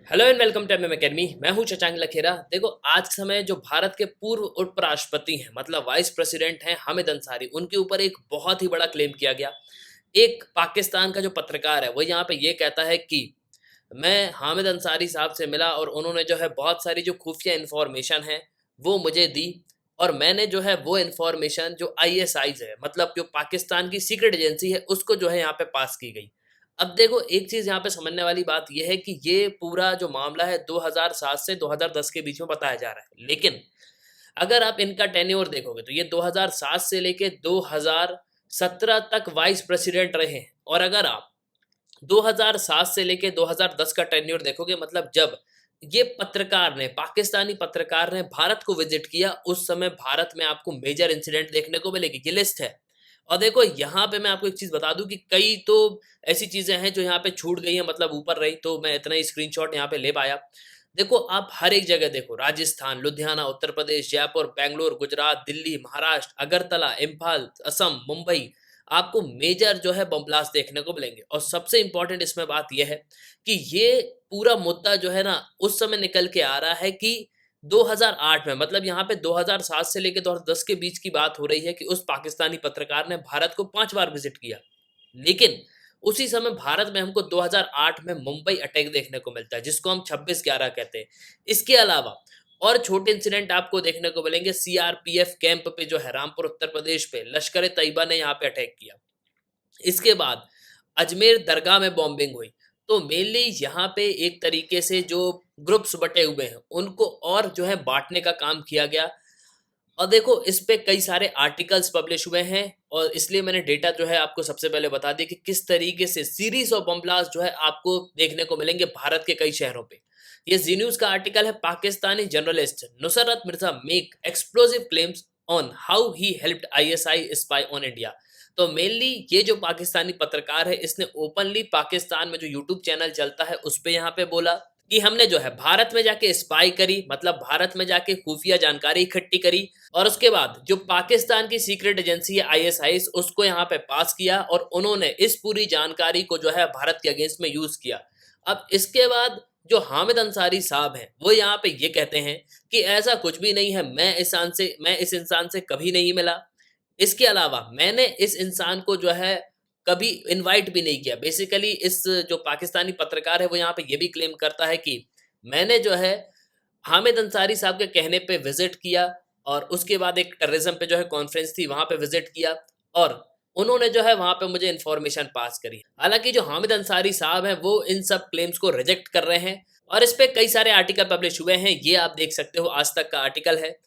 Hello and welcome to MM academy. मैं हूं शशांक लखेरा। देखो, आज के समय जो भारत के पूर्व उपराष्ट्रपति हैं, मतलब वाइस प्रेसिडेंट हैं हामिद अंसारी, उनके ऊपर एक बहुत ही बड़ा क्लेम किया गया। एक पाकिस्तान का जो पत्रकार है वो यहाँ पे ये कहता है कि मैं हामिद अंसारी साहब से मिला और उन्होंने जो है बहुत सारी जो खुफिया इंफॉर्मेशन है वो मुझे दी, और मैंने जो है वो इंफॉर्मेशन जो आईएसआईज है, मतलब जो पाकिस्तान की सीक्रेट एजेंसी है, उसको जो है यहाँ पे पास की गई। अब देखो, एक चीज़ यहाँ पे समझने वाली बात यह है कि ये पूरा जो मामला है 2007 से 2010 के बीच में बताया जा रहा है, लेकिन अगर आप इनका टेन्योर देखोगे तो ये 2007 से लेके 2017 तक वाइस प्रेसिडेंट रहे हैं। और अगर आप 2007 से लेके 2010 का टेन्योर देखोगे, मतलब जब ये पत्रकार ने, पाकिस्तानी पत्रकार ने भारत को विजिट किया, उस समय भारत में आपको मेजर इंसिडेंट देखने को मिलेगी। ये लिस्ट है। और देखो, यहाँ पे मैं आपको एक चीज बता दूं कि कई तो ऐसी चीजें हैं जो यहाँ पे छूट गई हैं, मतलब ऊपर रही, तो मैं इतना ही स्क्रीनशॉट यहाँ पे ले पाया। देखो, आप हर एक जगह देखो, राजस्थान, लुधियाना, उत्तर प्रदेश, जयपुर, बेंगलोर, गुजरात, दिल्ली, महाराष्ट्र, अगरतला, इम्फाल, असम, मुंबई, आपको मेजर जो है बम ब्लास्ट देखने को मिलेंगे। और सबसे इंपॉर्टेंट इसमें बात यह है कि ये पूरा मुद्दा जो है ना, उस समय निकल के आ रहा है कि 2008 में, मतलब यहाँ पे 2007 से लेकर 2010 के बीच की बात हो रही है कि उस पाकिस्तानी पत्रकार ने भारत को 5 बार विजिट किया। लेकिन उसी समय भारत में हमको 2008 में मुंबई अटैक देखने को मिलता है, जिसको हम 26/11 कहते हैं। इसके अलावा और छोटे इंसिडेंट आपको देखने को मिलेंगे। सीआरपीएफ कैंप पे जो है रामपुर उत्तर प्रदेश पे लश्कर तैयबा ने यहाँ पे अटैक किया। इसके बाद अजमेर दरगाह में बॉम्बिंग हुई। तो मेनली यहाँ पे एक तरीके से जो ग्रुप्स बटे हुए हैं उनको और जो है बांटने का काम किया गया। और देखो, इस पे कई सारे आर्टिकल्स पब्लिश हुए हैं, और इसलिए मैंने डेटा जो है आपको सबसे पहले बता दिया कि किस तरीके से सीरीज ऑफ बम ब्लास्ट जो है आपको देखने को मिलेंगे भारत के कई शहरों पे। ये जी न्यूज का आर्टिकल है, Pakistani journalist Nusrat Mirza make explosive claims on how he helped ISI spy on India. तो मेनली ये जो पाकिस्तानी पत्रकार है, इसने ओपनली पाकिस्तान में जो यूट्यूब चैनल चलता है उस पे यहाँ पे बोला कि हमने जो है भारत में जाके स्पाई करी, मतलब भारत में जाके खुफिया जानकारी इकट्ठी करी, और उसके बाद जो पाकिस्तान की सीक्रेट एजेंसी है आईएसआई, उसको यहाँ पे पास किया, और उन्होंने इस पूरी जानकारी को जो है भारत के अगेंस्ट में यूज किया। अब इसके बाद जो हामिद अंसारी साहब हैं वो यहाँ पे ये कहते हैं कि ऐसा कुछ भी नहीं है, मैं इस इंसान से कभी नहीं मिला। इसके अलावा मैंने इस इंसान को जो है कभी इनवाइट भी नहीं किया। बेसिकली इस जो पाकिस्तानी पत्रकार है वो यहाँ पे ये भी क्लेम करता है कि मैंने जो है हामिद अंसारी साहब के कहने पे विजिट किया, और उसके बाद एक टेररिज्म पे जो है कॉन्फ्रेंस थी वहां पे विजिट किया, और उन्होंने जो है वहां पे मुझे इन्फॉर्मेशन पास करी। हालांकि जो हामिद अंसारी साहब हैं वो इन सब क्लेम्स को रिजेक्ट कर रहे हैं, और इस पे कई सारे आर्टिकल पब्लिश हुए हैं। ये आप देख सकते हो, आज तक का आर्टिकल है।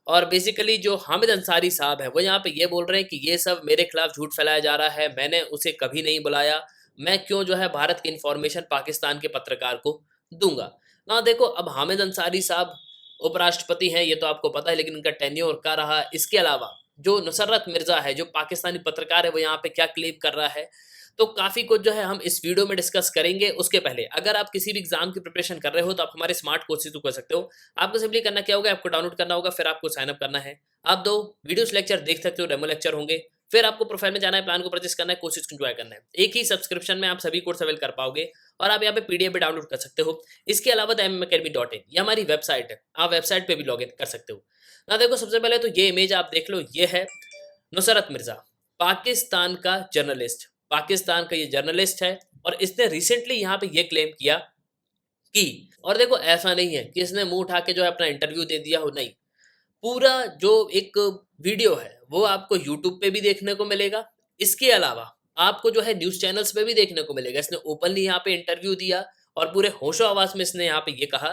और बेसिकली जो हामिद अंसारी साहब हैं वो यहाँ पे ये बोल रहे हैं कि ये सब मेरे खिलाफ झूठ फैलाया जा रहा है, मैंने उसे कभी नहीं बुलाया, मैं क्यों जो है भारत की इन्फॉर्मेशन पाकिस्तान के पत्रकार को दूंगा ना। देखो, अब हामिद अंसारी साहब उपराष्ट्रपति हैं, ये तो आपको पता है, लेकिन इनका टेन्योर क्या रहा। इसके अलावा जो नुसरत मिर्जा है, जो पाकिस्तानी पत्रकार है, वो यहाँ पे क्या क्लेम कर रहा है, तो काफ़ी कुछ जो है हम इस वीडियो में डिस्कस करेंगे। उसके पहले अगर आप किसी भी एग्जाम की प्रिपरेशन कर रहे हो तो आप हमारे स्मार्ट कोर्सेज को कर सकते हो। आपको सिंपली करना क्या होगा, आपको डाउनलोड करना होगा, फिर आपको साइन अप करना है। आप 2 वीडियोस लेक्चर देख सकते हो, डेमो लेक्चर होंगे। फिर आपको प्रोफाइल में जाना है, प्लान को परचेस करना है, कोर्सेज को एंजॉय करना है। एक ही सब्सक्रिप्शन में आप सभी कोर्स अवेल कर पाओगे, और आप यहाँ पे पीडीएफ भी डाउनलोड कर सकते हो। इसके अलावा mmacademy.in ये हमारी वेबसाइट है, आप वेबसाइट पे भी लॉग इन कर सकते हो ना। देखो, सबसे पहले तो ये इमेज आप देख लो, ये है नुसरत मिर्जा, पाकिस्तान का जर्नलिस्ट, पाकिस्तान का ये जर्नलिस्ट है। और इसने रिसेंटली यहाँ पे ये क्लेम किया कि, और देखो ऐसा नहीं है कि इसने मुंह उठा के जो है अपना इंटरव्यू दे दिया हो, नहीं। पूरा जो एक वीडियो है वो आपको यूट्यूब पे भी देखने को मिलेगा। इसके अलावा आपको जो है न्यूज़ चैनल्स पे भी देखने को मिलेगा। इसने ओपनली यहाँ पे इंटरव्यू दिया, और पूरे होशो आवाज में इसने यहाँ पे ये कहा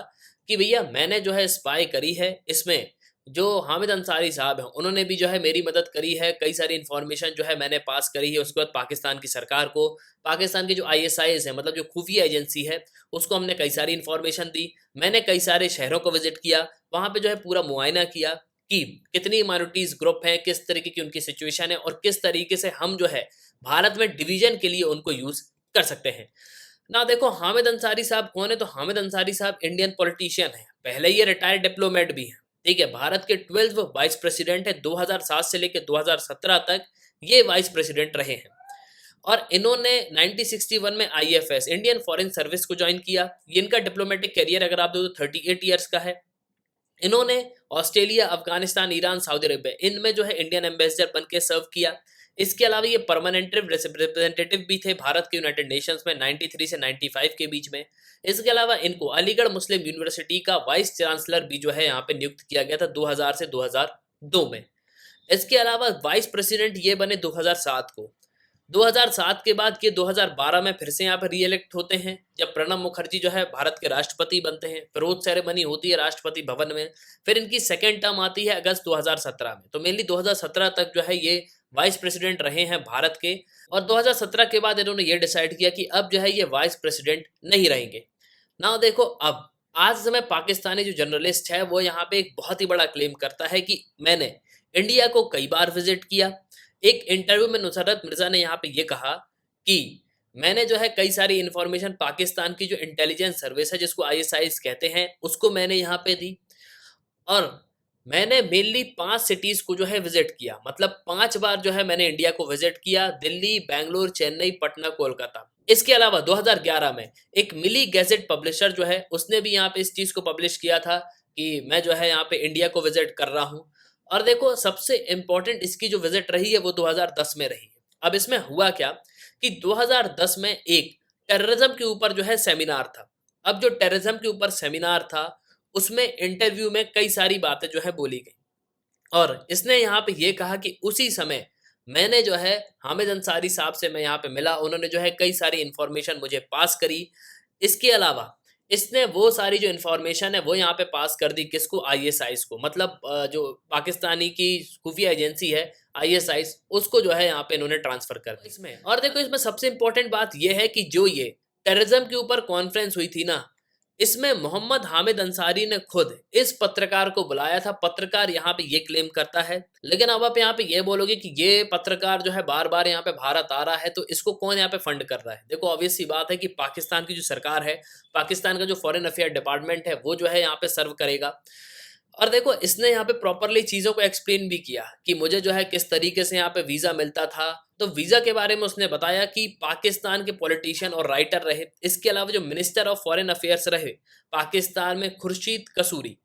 कि भैया मैंने जो है स्पाई करी है। इसमें जो हामिद अंसारी साहब हैं उन्होंने भी जो है मेरी मदद करी है, कई सारी इन्फॉर्मेशन जो है मैंने पास करी है। उसके बाद पाकिस्तान की सरकार को, पाकिस्तान की जो आईएसआईज है, मतलब जो खुफिया एजेंसी है, उसको हमने कई सारी इन्फॉर्मेशन दी। मैंने कई सारे शहरों को विजिट किया, वहाँ पे जो है पूरा मुआयना किया कि कितनी माइनॉरिटीज ग्रुप हैं, किस तरीके की उनकी सिचुएशन है, और किस तरीके से हम जो है भारत में डिवीजन के लिए उनको यूज कर सकते हैं ना। देखो, हामिद अंसारी साहब कौन है, तो हामिद अंसारी साहब इंडियन पॉलिटिशियन है, पहले ये रिटायर्ड डिप्लोमेट भी है। ठीक है, भारत के 12th वाइस प्रेसिडेंट है, 2007 से लेकर 2017 तक ये वाइस प्रेसिडेंट रहे हैं। और इन्होंने 1961 में आईएफएस इंडियन फॉरेन सर्विस को ज्वाइन किया। इनका डिप्लोमेटिक करियर अगर आप दो तो 38 ईयर्स का है। इन्होंने Australia, Afghanistan, Iran, Saudi Arabia इनमें जो है इंडियन एम्बेसडर बन के सर्व किया। इसके अलावा ये परमानेंट रिप्रेजेंटेटिव भी थे भारत के यूनाइटेड नेशंस में 93 से 95 के बीच में। इसके अलावा इनको अलीगढ़ मुस्लिम यूनिवर्सिटी का वाइस चांसलर भी जो है यहाँ पे नियुक्त किया गया था 2000 से 2002 में। इसके अलावा वाइस प्रेसिडेंट ये बने 2007 को। 2007 के बाद ये 2012 में फिर से यहाँ पर री इलेक्ट होते हैं, जब प्रणब मुखर्जी जो है भारत के राष्ट्रपति बनते हैं। फिर रोज सेरेमनी होती है राष्ट्रपति भवन में। फिर इनकी सेकेंड टर्म आती है अगस्त 2017 में। तो मेनली 2017 तक जो है ये वाइस प्रेसिडेंट रहे हैं भारत के। और 2017 के बाद इन्होंने ये डिसाइड किया कि अब जो है ये वाइस प्रेसिडेंट नहीं रहेंगे। ना देखो, अब आज समय पाकिस्तानी जो जर्नलिस्ट है वो यहाँ पे एक बहुत ही बड़ा क्लेम करता है कि मैंने इंडिया को कई बार विजिट किया। एक इंटरव्यू में नुसरत मिर्जा ने यहाँ पे ये कहा कि मैंने जो है कई सारी इंफॉर्मेशन पाकिस्तान की जो इंटेलिजेंस सर्विस है जिसको आईएसआई कहते हैं उसको मैंने यहाँ पे दी। और मैंने मेनली 5 सिटीज को जो है विजिट किया, मतलब 5 बार जो है मैंने इंडिया को विजिट किया, दिल्ली, बैंगलोर, चेन्नई, पटना, कोलकाता। इसके अलावा 2011 में एक मिली गैजेट पब्लिशर जो है उसने भी यहाँ पे इस चीज को पब्लिश किया था कि मैं जो है यहाँ पे इंडिया को विजिट कर रहा हूँ। और देखो, सबसे इंपॉर्टेंट इसकी जो विजिट रही है वो 2010 में रही है। अब इसमें हुआ क्या कि 2010 में एक टेररिज्म के ऊपर जो है सेमिनार था। अब जो टेररिज्म के ऊपर सेमिनार था उसमें इंटरव्यू में कई सारी बातें जो है बोली गई और इसने यहाँ पे ये कहा कि उसी समय मैंने जो है हामिद अंसारी साहब से मैं यहाँ पे मिला, उन्होंने जो है कई सारी इंफॉर्मेशन मुझे पास करी। इसके अलावा इसने वो सारी जो इन्फॉर्मेशन है वो यहाँ पे पास कर दी किसको, आईएसआईस को, मतलब जो पाकिस्तानी की खुफिया एजेंसी है आईएसआईस, उसको जो है यहाँ पे इन्होंने ट्रांसफर कर दिया इसमें। और देखो, इसमें सबसे इंपॉर्टेंट बात ये है कि जो ये टेररिज्म के ऊपर कॉन्फ्रेंस हुई थी ना, इसमें मोहम्मद हामिद अंसारी ने खुद इस पत्रकार को बुलाया था। पत्रकार यहाँ पे ये क्लेम करता है। लेकिन अब आप यहाँ पे ये बोलोगे कि ये पत्रकार जो है बार बार यहाँ पे भारत आ रहा है तो इसको कौन यहाँ पे फंड कर रहा है। देखो, ऑब्वियस सी बात है कि पाकिस्तान की जो सरकार है, पाकिस्तान का जो फॉरेन अफेयर डिपार्टमेंट है वो जो है यहाँ पे सर्व करेगा। और देखो, इसने यहाँ पे प्रॉपरली चीज़ों को एक्सप्लेन भी किया कि मुझे जो है किस तरीके से यहाँ पे वीज़ा मिलता था। तो वीज़ा के बारे में उसने बताया कि पाकिस्तान के पॉलिटिशियन और राइटर रहे, इसके अलावा जो मिनिस्टर ऑफ फॉरेन अफेयर्स रहे पाकिस्तान में, खुर्शीद कसूरी,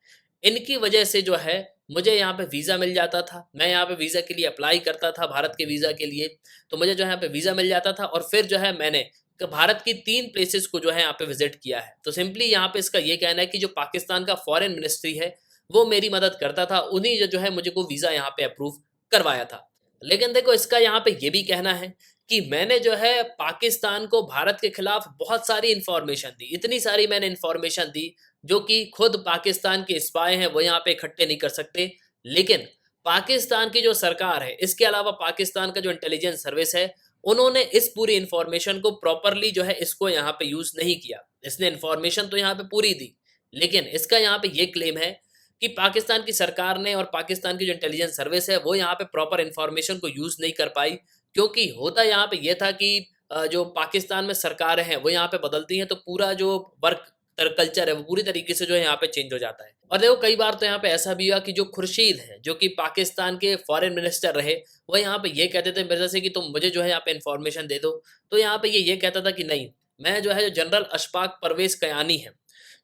इनकी वजह से जो है मुझे यहाँ पे वीज़ा मिल जाता था। मैं यहाँ पे वीज़ा के लिए अप्लाई करता था, भारत के वीज़ा के लिए, तो मुझे जो है यहाँ पे वीज़ा मिल जाता था। और फिर जो है मैंने भारत की 3 प्लेसेस को जो है यहाँ पे विजिट किया है। तो सिंपली यहाँ पे इसका ये कहना है कि जो पाकिस्तान का फॉरेन मिनिस्ट्री है वो मेरी मदद करता था, उन्हीं जो है मुझे को वीज़ा यहाँ पे अप्रूव करवाया था। लेकिन देखो, इसका यहाँ पे ये भी कहना है कि मैंने जो है पाकिस्तान को भारत के खिलाफ बहुत सारी इंफॉर्मेशन दी, इतनी सारी मैंने इंफॉर्मेशन दी जो कि खुद पाकिस्तान के स्पाई हैं वो यहाँ पे इकट्ठे नहीं कर सकते। लेकिन पाकिस्तान की जो सरकार है, इसके अलावा पाकिस्तान का जो इंटेलिजेंस सर्विस है, उन्होंने इस पूरी इंफॉर्मेशन को प्रॉपरली जो है इसको यहाँ पे यूज नहीं किया। इसने इंफॉर्मेशन तो यहाँ पे पूरी दी, लेकिन इसका यहाँ पे ये क्लेम है कि पाकिस्तान की सरकार ने और पाकिस्तान की जो इंटेलिजेंस सर्विस है वो यहाँ पे प्रॉपर इंफॉर्मेशन को यूज नहीं कर पाई। क्योंकि होता यहाँ पे ये था कि जो पाकिस्तान में सरकारें हैं वो यहाँ पे बदलती हैं तो पूरा जो वर्क कल्चर है वो पूरी तरीके से जो है यहाँ पे चेंज हो जाता है। और देखो, कई बार तो यहाँ पे ऐसा भी हुआ कि जो खुर्शीद है, जो कि पाकिस्तान के फॉरेन मिनिस्टर रहे, वो यहाँ पे ये कहते थे मिर्जा से कि तुम मुझे जो है यहाँ पे इंफॉर्मेशन दे दो। तो यहाँ पे ये कहता था कि नहीं, मैं जो है जो जनरल अशफाक परवेज कयानी है,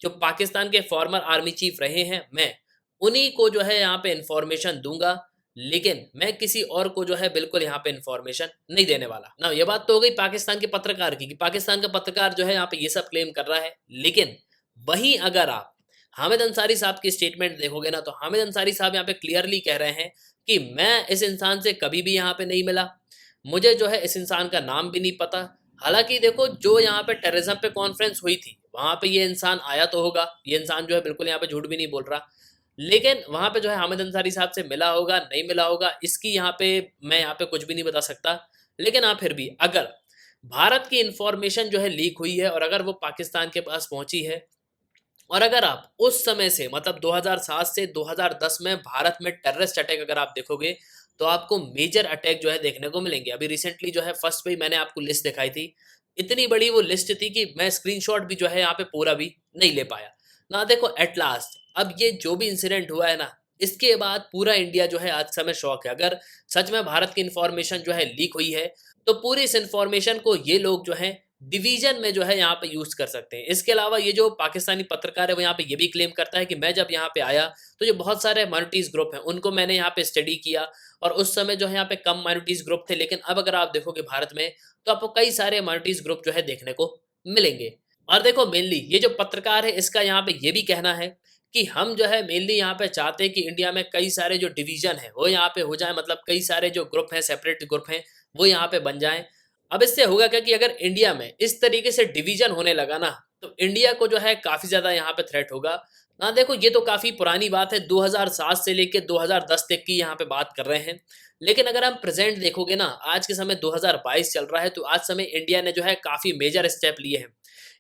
जो पाकिस्तान के फॉर्मर आर्मी चीफ रहे हैं, मैं उन्हीं को जो है यहाँ पे इंफॉर्मेशन दूंगा, लेकिन मैं किसी और को जो है बिल्कुल यहाँ पे इंफॉर्मेशन नहीं देने वाला ना। ये बात तो हो गई पाकिस्तान के पत्रकार की कि पाकिस्तान का पत्रकार जो है यहाँ पे ये सब क्लेम कर रहा है। लेकिन वहीं अगर आप हामिद अंसारी साहब की स्टेटमेंट देखोगे ना, तो हामिद अंसारी साहब यहाँ पे क्लियरली कह रहे हैं कि मैं इस इंसान से कभी भी यहाँ पे नहीं मिला, मुझे जो है इस इंसान का नाम भी नहीं पता। हालांकि देखो, जो यहाँ पे टेररिज्म पे कॉन्फ्रेंस हुई थी वहां पे ये इंसान आया तो होगा, ये इंसान जो है बिल्कुल यहाँ पे झूठ भी नहीं बोल रहा। लेकिन वहां पे जो है हामिद अंसारी साहब से मिला होगा नहीं मिला होगा, इसकी यहाँ पे मैं यहाँ पे कुछ भी नहीं बता सकता। लेकिन हाँ, फिर भी अगर भारत की इंफॉर्मेशन जो है लीक हुई है और अगर वो पाकिस्तान के पास पहुंची है, और अगर आप उस समय से मतलब 2007 से 2010 में भारत में टेररिस्ट अटैक अगर आप देखोगे तो आपको मेजर अटैक जो है देखने को मिलेंगे। अभी रिसेंटली जो है फर्स्ट पे ही मैंने आपको लिस्ट दिखाई थी, इतनी बड़ी वो लिस्ट थी कि मैं स्क्रीनशॉट भी जो है यहाँ पे पूरा भी नहीं ले पाया ना। देखो, एट लास्ट अब ये जो भी इंसिडेंट हुआ है ना, इसके बाद पूरा इंडिया जो है आज समय शौक है। अगर सच में भारत की इंफॉर्मेशन जो है लीक हुई है तो पूरी इस इन्फॉर्मेशन को ये लोग जो हैं डिवीजन में जो है यहाँ पे यूज कर सकते हैं। इसके अलावा ये जो पाकिस्तानी पत्रकार है वो यहाँ पे ये भी क्लेम करता है कि मैं जब यहाँ पे आया तो जो बहुत सारे माइनॉरिटीज ग्रुप हैं उनको मैंने यहाँ पे स्टडी किया, और उस समय जो है यहाँ पे कम माइनॉरिटीज ग्रुप थे, लेकिन अब अगर आप देखोगे भारत में तो आपको कई सारे माइनॉरिटीज ग्रुप जो है देखने को मिलेंगे। और देखो मेनली ये जो पत्रकार है इसका यहाँ पे ये भी कहना है कि हम जो है मेनली यहाँ पे चाहते हैं कि इंडिया में कई सारे जो डिवीजन है वो यहाँ पे हो जाए, मतलब कई सारे जो ग्रुप हैं, सेपरेट ग्रुप हैं, वो यहाँ पे बन जाएं। अब इससे होगा क्या कि अगर इंडिया में इस तरीके से डिवीजन होने लगा ना, तो इंडिया को जो है काफी ज्यादा यहाँ पे थ्रेट होगा ना। देखो ये तो काफी पुरानी बात है, 2007 से लेके 2010 तक की यहाँ पे बात कर रहे हैं, लेकिन अगर हम प्रेजेंट देखोगे ना, आज के समय 2022 चल रहा है, तो आज समय इंडिया ने जो है काफी मेजर स्टेप लिए हैं।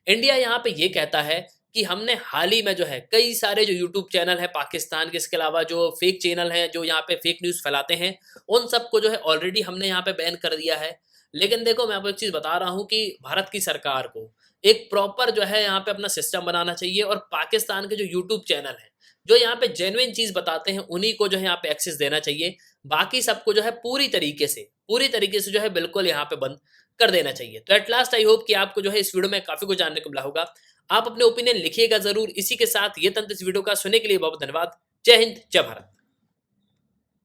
इंडिया यहाँ पे ये कहता है कि हमने हाल ही में जो है कई सारे जो यूट्यूब चैनल है पाकिस्तान के, इसके अलावा जो फेक चैनल हैं जो यहाँ पे फेक न्यूज़ फैलाते हैं, उन सबको जो है ऑलरेडी हमने यहाँ पे बैन कर दिया है। लेकिन देखो मैं आपको एक चीज़ बता रहा हूँ कि भारत की सरकार को एक प्रॉपर जो है यहाँ पे अपना सिस्टम बनाना चाहिए, और पाकिस्तान के जो यूट्यूब चैनल हैं जो यहाँ पे जेन्युइन चीज़ बताते हैं उन्हीं को जो है यहाँ पे एक्सेस देना चाहिए। बाकी सबको जो है पूरी तरीके से जो है बिल्कुल यहाँ पे बंद कर देना चाहिए। तो एट लास्ट आई होप कि आपको जो है इस वीडियो में काफ़ी कुछ जानने को मिला होगा। आप अपने ओपिनियन लिखिएगा जरूर। इसी के साथ ये तंत्र इस वीडियो का सुनने के लिए बहुत धन्यवाद। जय हिंद, जय भारत।